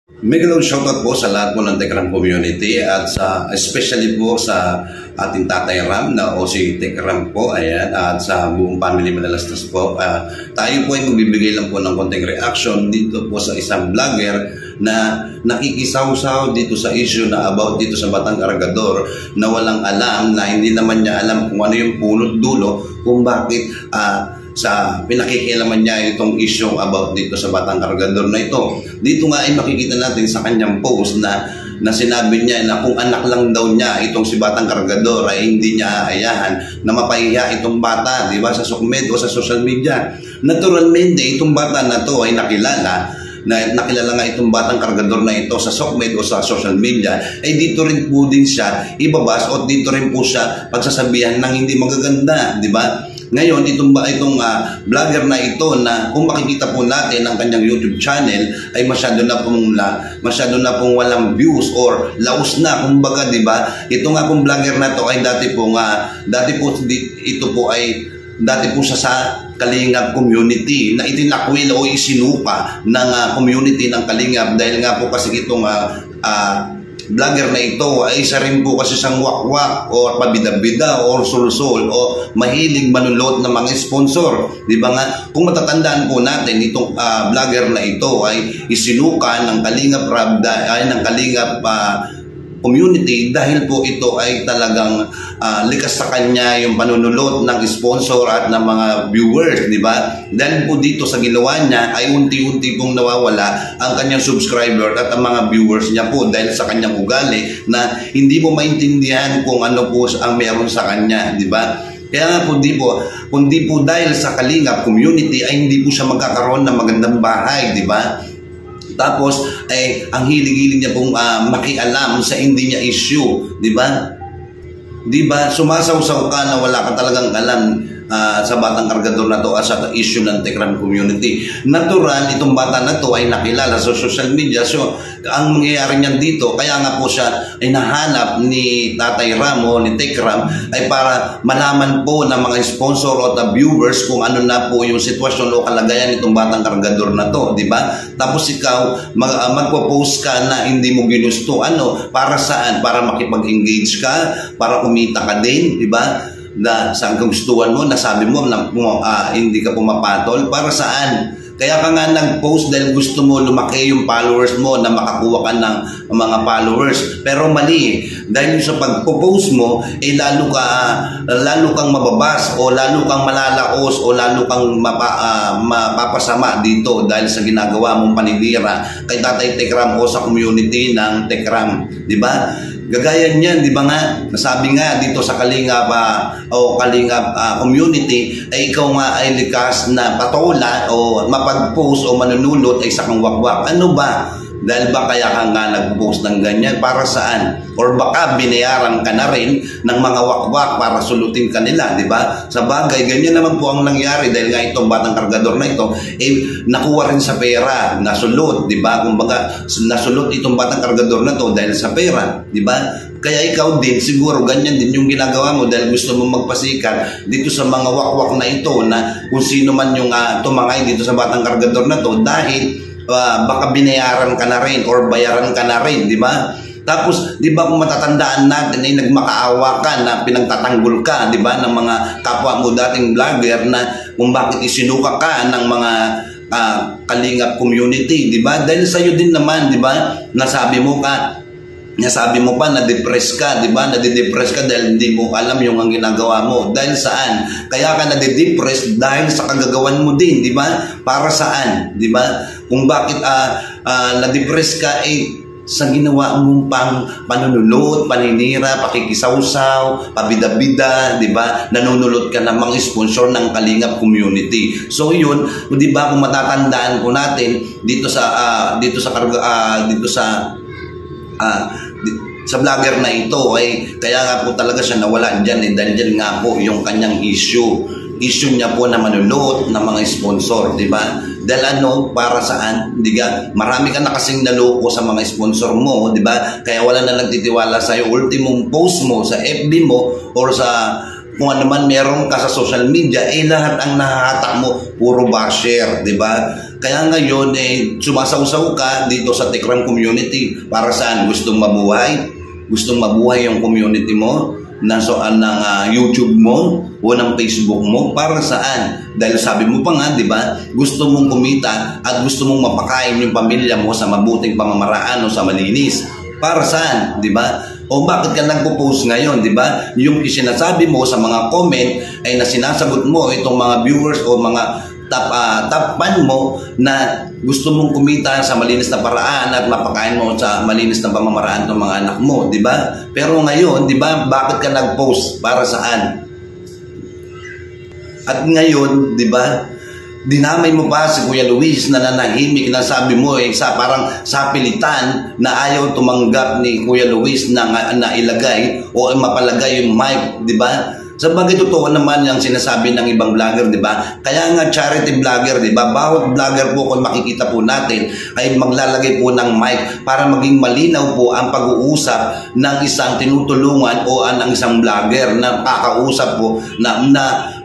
Megalo shoutout po sa lahat po ng Tekram community at especially po sa ating Tatay Ram na o si Tekram po, ayan, at sa buong family Manalastas po. Tayo po ay magbibigay lang po ng konting reaction dito po sa isang vlogger na nakikisawsaw dito sa issue na about dito sa Batang Cargador na walang alam, na hindi naman niya alam kung ano yung punot dulo kung bakit sa pinakikialaman niya itong issue about dito sa Batang Cargador na ito. Dito nga ay makikita natin sa kanyang post na sinabi niya na kung anak lang daw niya itong si Batang Cargador ay hindi niya aayahan na mapahiya itong bata, di ba, sa sokmed o sa social media. Naturalmente, itong bata na to ay nakilala nga itong Batang Cargador na ito sa sokmed o sa social media, ay dito rin po din siya ibabas o dito rin po siya pagsasabihan ng hindi magaganda, di ba? Ngayon, itong vlogger na ito na kung makikita po natin ang kanyang YouTube channel ay masyado na pong walang views or laos na, kumbaga, di ba? Ito nga pong vlogger na to ay dati po siya sa Kalingap community na itinakwil o isinuka ng community ng Kalingap dahil nga po kasi itong vlogger na ito ay isa rin po kasi siyang wakwak o pabida-bida o sulsol o mahilig manulot ng mga sponsor. Di ba nga? Kung matatandaan po natin, itong vlogger na ito ay isinuka ng Kalingap community dahil po ito ay talagang likas sa kanya yung panunulot ng sponsor at ng mga viewers, di ba? Dahil po dito sa ginawa niya ay unti-unti pong nawawala ang kanyang subscriber at ang mga viewers niya po dahil sa kanyang ugali na hindi mo maintindihan kung ano po ang meron sa kanya, di ba? Kaya nga kundi po dahil sa Kalingap community ay hindi po siya magkakaroon ng magandang bahay, di ba? Tapos, ang hilig-hilig niya pong makialam sa hindi niya issue, di ba? Di ba? Sumasawsaw ka na wala ka talagang alam sa Batang Cargador na to sa issue ng Tekram community. Natural, itong bata na to ay nakilala sa social media. So, ang mangyayari niyan dito, kaya nga po siya ay nahanap ni Tatay Ram o ni Tekram ay para malaman po ng mga sponsor o the viewers kung ano na po yung sitwasyon o kalagayan nitong Batang Cargador na to, di ba? Tapos ikaw, magpo-post ka na hindi mo ginusto. Ano? Para saan? Para makipag-engage ka? Para kumita ka din, di ba? Na sa gustuhan mo, nasabi mo na hindi ka pumapatol, para saan? Kaya ka nga nag-post dahil gusto mo lumaki yung followers mo na makakuha ka ng mga followers. Pero mali, dahil sa pag-post mo, lalo kang mababas o lalo kang malalaos o lalo kang mapapasama dito dahil sa ginagawa mong paninira kay Tatay Tekram o sa community ng Tekram, di ba? Gagaya niyan, di ba nga, nasabi nga dito sa Kalingap community ay ikaw nga ay likas na patola o mapag-post o manunulot ay sa kang wakwak. Ano ba? Dahil ba kaya ka nga nag-post ng ganyan? Para saan? Or baka binayaran ka na rin ng mga wakwak para sulutin ka nila, di ba? Sa bagay, ganyan naman po ang nangyari dahil nga itong Batang Cargador na ito, nakuha rin sa pera, nasulot, di ba? Kumbaga, nasulot itong Batang Cargador na to dahil sa pera, di ba? Kaya ikaw din, siguro ganyan din yung ginagawa mo dahil gusto mo magpasikat dito sa mga wakwak na ito na kung sino man yung tumangay dito sa Batang Cargador na to dahil baka binayaran ka na rin or bayaran ka na rin, di ba? Tapos, di ba kung matatandaan natin ay nagmakaawa ka na pinagtatanggol ka, di ba, ng mga kapwa mo dating vlogger na kung bakit isinuka ka ng mga Kalingap community, di ba? Dahil sa'yo din naman, di ba, nasabi mo pa na-depress ka, di ba? Nade-depress ka dahil hindi mo alam yung ang ginagawa mo. Dahil saan? Kaya ka nade-depress dahil sa kagagawan mo din, di ba? Para saan? Di ba? Kung bakit na-depress ka sa ginawa mong panunulot, paninira, pakikisawsaw, pabida-bida, di ba? Nanunulot ka ng mga sponsor ng Kalingap community. So yun, di ba, kung matatandaan po natin dito sa vlogger na ito ay kaya nga po talaga siya nawala dyan dahil dyan nga po yung kanyang issue niya po na manunulot ng mga sponsor, di ba? Dahil para saan? Marami ka na kasing naloko sa mga sponsor mo, di ba? Kaya wala na nagtitiwala sa'yo. Ultimong post mo sa FB mo or sa kung ano man meron ka sa social media, lahat ang nahahatak mo, puro basher, di ba? Kaya ngayon, sumasawsaw ka dito sa Tekram community. Para saan? Gustong mabuhay? Gustong mabuhay yung community mo? Ng YouTube mo o ng Facebook mo? Para saan? Dahil sabi mo pa nga, di ba? Gusto mong kumita at gusto mong mapakain yung pamilya mo sa mabuting pamamaraan o sa malinis. Para saan? Di ba? O bakit ka nagpo-post ngayon, di ba? Yung isinasabi mo sa mga comment ay na sinasagot mo itong mga viewers o mga top fan mo na gusto mong kumita sa malinis na paraan at mapakain mo sa malinis na pamamaraan ng mga anak mo, di ba? Pero ngayon, di ba, bakit ka nag-post? Para saan? At ngayon, di ba, dinamay mo pa si Kuya Luis na nanahimik na sabi mo parang sa pilitan na ayaw tumanggap ni Kuya Luis na ilagay o mapalagay yung mic, di ba? Sa bagay totoo naman yung sinasabi ng ibang vlogger, di ba? Kaya nga charity vlogger, di ba? Bawat vlogger po kung makikita po natin ay maglalagay po ng mic para maging malinaw po ang pag-uusap ng isang tinutulungan o ng isang vlogger na kakausap po na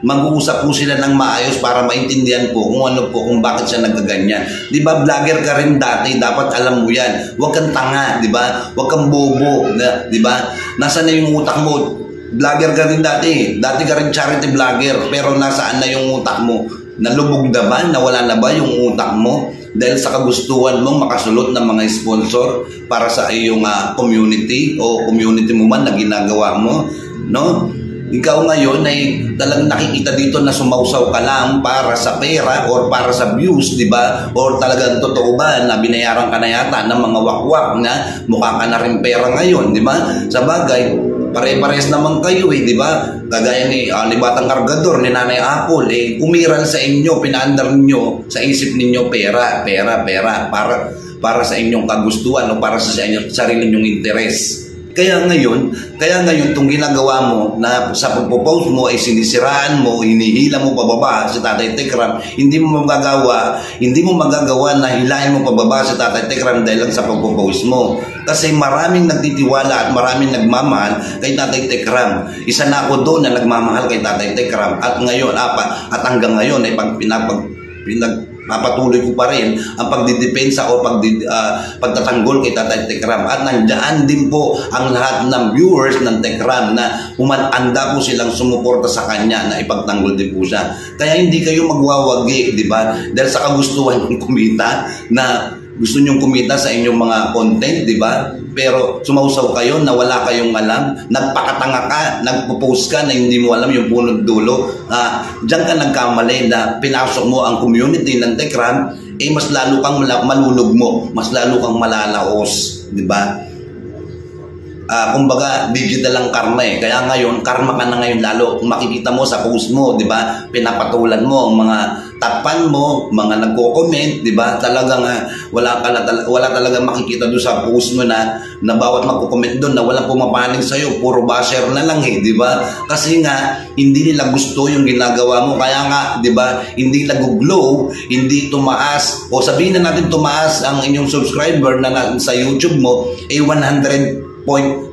mag-uusap po sila ng maayos para maintindihan po kung bakit siya nagkaganyan. Di ba? Vlogger ka rin dati, dapat alam mo yan. Huwag kang tanga, di ba? Huwag kang bobo, di ba? Nasaan na yung utak mo? Vlogger ka rin dati. Dati ka rin charity vlogger. Pero nasaan na yung utak mo? Nalubog na ba? Nawala na ba yung utak mo? Dahil sa kagustuhan mong makasulot ng mga sponsor para sa iyong community o community mo man na ginagawa mo. No? Ikaw ngayon ay talagang nakikita dito na sumausaw ka lang para sa pera or para sa views, di ba? Or talagang totoo ba na binayaran ka na yata ng mga wakwak na mukha ka na rin pera ngayon, di ba? Sa bagay, pare-pares naman kayo di ba? Kagaya ni Batang Kargador, ni Nanay Apple, umiral sa inyo, pinaandar ninyo sa isip ninyo pera para sa inyong kagustuhan o para sa sarili ninyong interes. Kaya ngayon itong ginagawa mo na sa pagpo-post mo ay sinisiraan mo, hinihila mo pababa si Tatay Tekram, hindi mo magagawa na hilahin mo pababa si Tatay Tekram dahil lang sa pagpo-post mo. Kasi maraming nagtitiwala at maraming nagmamahal kay Tatay Tekram. Isa na ako doon na nagmamahal kay Tatay Tekram at ngayon at hanggang ngayon ay papatuloy ko pa rin ang pagdidepensa o pagtatanggol kay Tatay Tekram. At nandiyan din po ang lahat ng viewers ng Tekram na umatanda po silang sumuporta sa kanya na ipagtanggol din po siya. Kaya hindi kayo magwawagi, di ba? Dahil sa kagustuhan ng kumita na gusto nyong kumita sa inyong mga content, di ba? Pero sumausaw kayo na wala kayong alam, nagpakatanga ka, nagpo-post ka na hindi mo alam yung punot dulo. Diyan ka nagkamali na pinasok mo ang community ng Tekram, mas lalo kang malulugmo, mas lalo kang malalaos, di ba? Kumbaga, digital ang karma Kaya ngayon, karma ka na ngayon lalo. Kung makikita mo sa post mo, di ba? Pinapatulan mo ang mga takpan mo, mga nagko-comment, di ba? Talagang wala talagang makikita doon sa post mo na bawat magko-comment doon na walang pumapanig sa'yo, puro basher na lang di ba? Kasi nga, hindi nila gusto yung ginagawa mo. Kaya nga, di ba? Hindi nag-glow, hindi tumaas, o sabihin na natin tumaas ang inyong subscriber na sa YouTube mo, 100.7,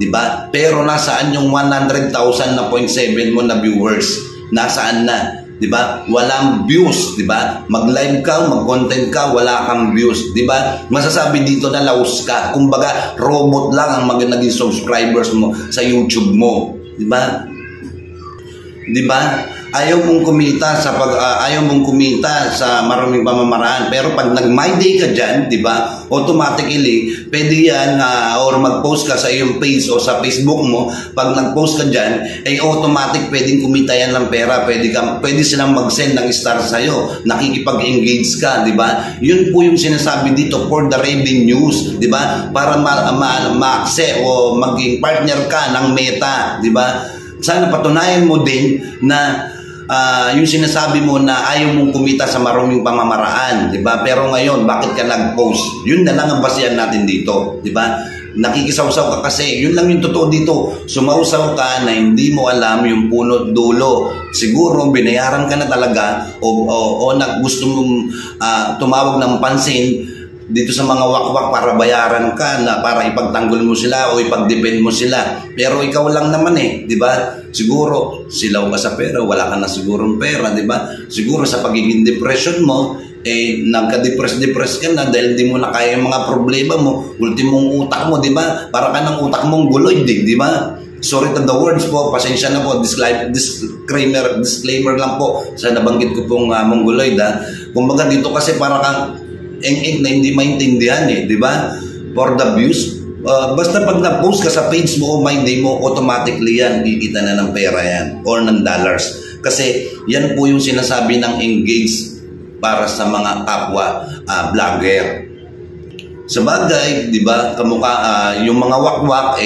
di ba? Pero nasaan yung 100,000 na 0.7 mo na viewers? Nasaan na? Di ba? Walang views, di ba? Mag-live ka, mag-content ka, wala kang views, di ba? Masasabi dito na laos ka. Kumbaga, robot lang ang naging subscribers mo sa YouTube mo, di ba? Di ba? Ayaw mong kumita sa maraming pamamaraan, pero pag nag-my day ka diyan, 'di ba? Automatically, pwede yan or mag-post ka sa iyong page o sa Facebook mo, pag nag-post ka diyan, ay automatic pwedeng kumita yan ng pera, pwede silang mag-send ng star sa iyo, nakikipag-engage ka, 'di ba? Yun po yung sinasabi dito for the revenues, 'di ba? Para ma-access o maging partner ka ng Meta, 'di ba? Sana patunayan mo din na yung sinasabi mo na ayaw mong kumita sa maruming pamamaraan, di ba? Pero ngayon, bakit ka nag-post? Yun na lang ang basihan natin dito, di ba? Nakikisawsaw ka kasi, yun lang yung totoo dito. Sumausaw ka na hindi mo alam yung punot dulo. Siguro, binayaran ka na talaga o gusto mong tumawag ng pansin dito sa mga wakwak para bayaran ka na para ipagtanggol mo sila o ipag-depend mo sila. Pero ikaw lang naman di ba? Siguro silaw ka sa pera, wala ka na sigurong pera, di ba? Siguro sa pagiging depression mo, nagka-depress ka na dahil di mo na kaya yung mga problema mo, ultimong utak mo, di ba? Para ka ng utak mong guloy, di ba? Sorry to the words po, pasensya na po, disclaimer lang po sa nabanggit ko pong mongoloid, ha. Kumbaga dito kasi para kang eng-eng na hindi maintindihan, di ba? For the views, basta pag na-post ka sa page mo o my day mo, automatically yan, kikita na ng pera yan or ng dollars. Kasi yan po yung sinasabi ng engage para sa mga kapwa vlogger. Sabagay, di ba, yung mga wakwak,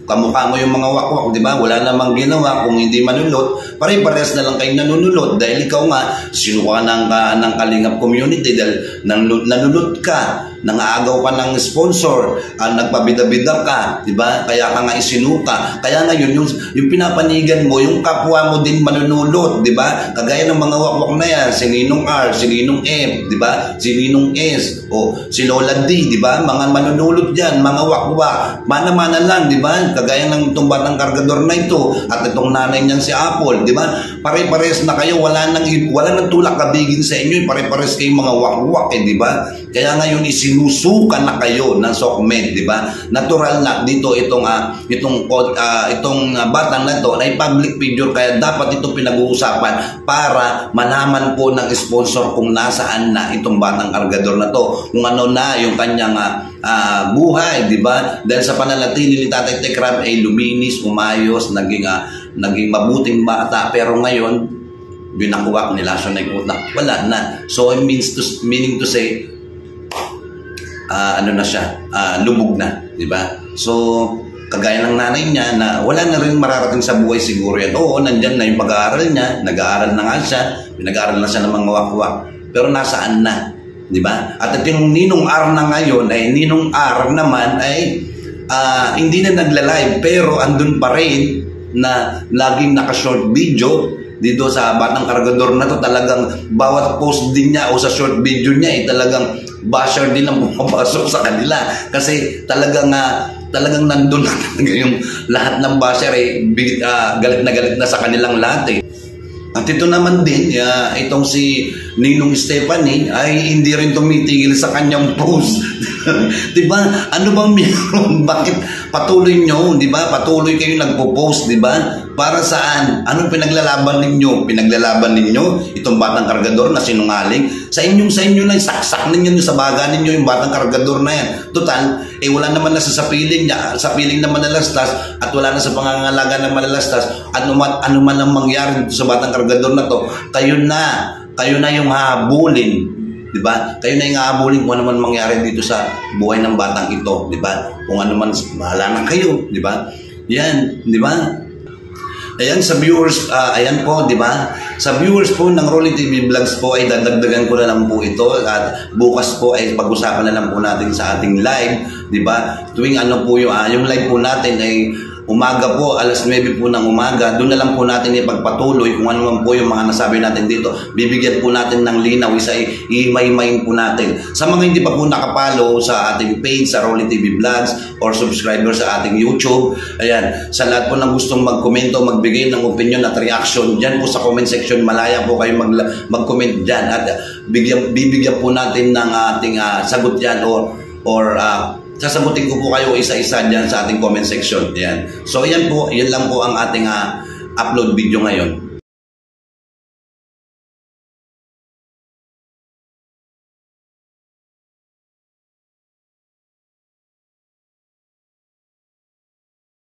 kamukha mo yung mga wakwak, di ba? Wala namang ginawa kung hindi manunod. Pare-pares na lang kayo nanunod dahil ikaw nga, sinuka ng Kalingap community dahil nanunod ka, nangaagaw ka ng sponsor, nagpabida-bida ka, di ba? Kaya ka nga isinuka. Kaya ngayon, yung pinapanigan mo, yung kapwa mo din manunulot, di ba? Kagaya ng mga wakwak na yan, si Ninong R, si Ninong F, di ba? Si Ninong S, o si Lola D, di ba? Mga manunulot dyan, mga wakwak, mana-mana lang, di ba? Kagaya ng itong batang kargador na ito, at itong nanay niyang si Apple, di ba? Pare-pares na kayo, wala nang tulak kabigin sa inyo, pare-pares kayong mga wakwak, di ba? Kaya ngayon isinusukan na kayo ng SOCMED, di ba? Natural na dito itong batang na ito ay public figure, kaya dapat ito pinag-uusapan para malaman po ng sponsor kung nasaan na itong batang kargador na to, kung ano na yung kanyang buhay, di ba? Dahil sa pananatili ni Tatay Tekram ay luminis, umayos, naging mabuting bata, pero ngayon binakuwak nila siya ng utak, wala na. So it meaning to say, lubog na, di ba? So, kagaya ng nanay niya na wala na rin mararating sa buhay siguro yan. Oo, nandyan na yung pag-aaral niya, nag-aaral na nga siya, pinag-aaral na siya ng mga wakwak, pero nasaan na, di ba? At yung Ninong R na ngayon, Ninong R naman ay hindi na nagla-live, pero andun pa rin na laging naka-short video dito sa batang kargador na to. Talagang bawat post din niya o sa short video niya talagang basher din ang pumapasok sa kanila, kasi talagang nandun na talaga yung lahat ng basher galit na sa kanilang lahat. At ito naman din, itong si Ninong Stephanie ay hindi rin tumitigil sa kanyang post. Diba? Ano bang meron? Bakit patuloy nyo? Diba? Patuloy kayo nagpo-post, diba? Para saan? Anong pinaglalaban ninyo? Pinaglalaban ninyo itong batang kargador na sinungaling? Sa inyo lang, saksak ninyo sa baga ninyo yung batang kargador na yan. Total, wala naman na sa piling niya, sa piling na manalastas, at wala na sa pangangalaga ng manalastas. Ano man ang mangyari dito sa batang kargador na to, kayo na yung hahabulin, di ba? Kayo na yung hahabulin kung ano man mangyari dito sa buhay ng batang ito, di ba? Kung ano man, bahala na kayo, di ba? Yan, di ba? Ayan, sa viewers, ayan po, di ba? Sa viewers po ng Rolly TV Vlogs po ay dadagdagan ko na lang po ito, at bukas po ay pag-usapan na lang po natin sa ating live, di ba? Tuwing ano po yung live po natin ay umaga po, alas 9 po ng umaga. Doon na lang po natin ipagpatuloy kung ano man po yung mga nasabi natin dito. Bibigyan po natin ng linaw, i-may-mayin po natin. Sa mga hindi pa po nakapalo sa ating page, sa Rolly TV Vlogs, or subscriber sa ating YouTube, ayan, sa lahat po ng gustong mag-komento, magbigay ng opinion at reaction, dyan po sa comment section, malaya po kayo mag-comment dyan, at bibigyan po natin ng ating sagot dyan, or sasagutin ko po kayo isa-isa dyan sa ating comment section. Yan. So, yan lang po ang ating upload video ngayon.